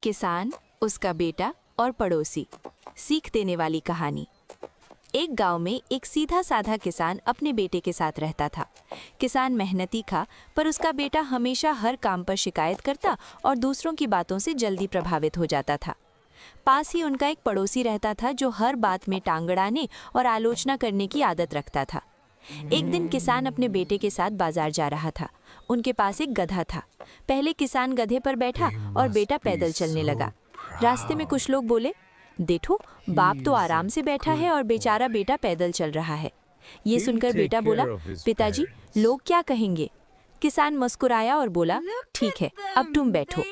किसान, उसका बेटा और पड़ोसी। सीख देने वाली कहानी। एक गांव में एक सीधा साधा किसान अपने बेटे के साथ रहता था। किसान मेहनती था, पर उसका बेटा हमेशा हर काम पर शिकायत करता और दूसरों की बातों से जल्दी प्रभावित हो जाता था। पास ही उनका एक पड़ोसी रहता था जो हर बात में टांग अड़ाने और आलोचना करने की आदत रखता था। एक दिन किसान अपने बेटे के साथ बाजार जा रहा था। उनके पास एक गधा था। पहले किसान गधे पर बैठा और बेटा पैदल चलने लगा। रास्ते में कुछ लोग बोले, देखो, बाप तो आराम से बैठा है और बेचारा बेटा पैदल चल रहा है। ये सुनकर बेटा बोला, पिताजी, लोग क्या कहेंगे? किसान मुस्कुराया और बोला, ठीक है, अब तुम बैठो।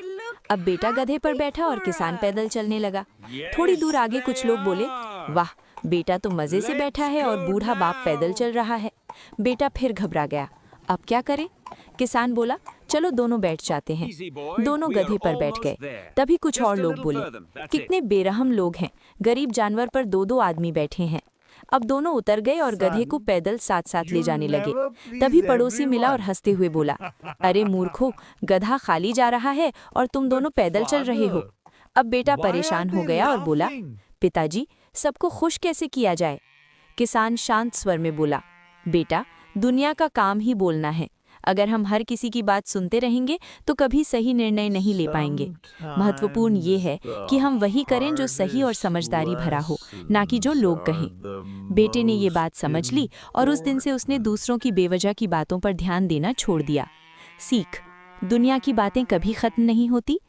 अब बेटा गधे पर बैठा और किसान पैदल चलने लगा। थोड़ी दूर आगे कुछ लोग बोले, वाह, बेटा तो मजे से बैठा है और बूढ़ा बाप पैदल चल रहा है। बेटा फिर घबरा गया। अब क्या करे? किसान बोला, चलो दोनों बैठ जाते हैं। दोनों गधे पर बैठ गए। तभी कुछ और लोग बोले, कितने बेरहम लोग हैं, गरीब जानवर पर दो दो आदमी बैठे हैं। अब दोनों उतर गए और गधे को पैदल साथ साथ ले जाने लगे। तभी पड़ोसी मिला और हंसते हुए बोला, अरे मूर्खों, गधा खाली जा रहा है और तुम दोनों पैदल चल रहे हो। अब बेटा परेशान हो गया और बोला, पिताजी, सबको खुश कैसे किया जाए? किसान शांत स्वर में बोला, बेटा, दुनिया का काम ही बोलना है। अगर हम हर किसी की बात सुनते रहेंगे तो कभी सही निर्णय नहीं ले पाएंगे। महत्वपूर्ण ये है कि हम वही करें जो सही और समझदारी भरा हो, ना कि जो लोग कहें। बेटे ने ये बात समझ ली और उस दिन से उसने दूसरों की बेवजह की बातों पर ध्यान देना छोड़ दिया। सीख: दुनिया की बातें कभी खत्म नहीं होती।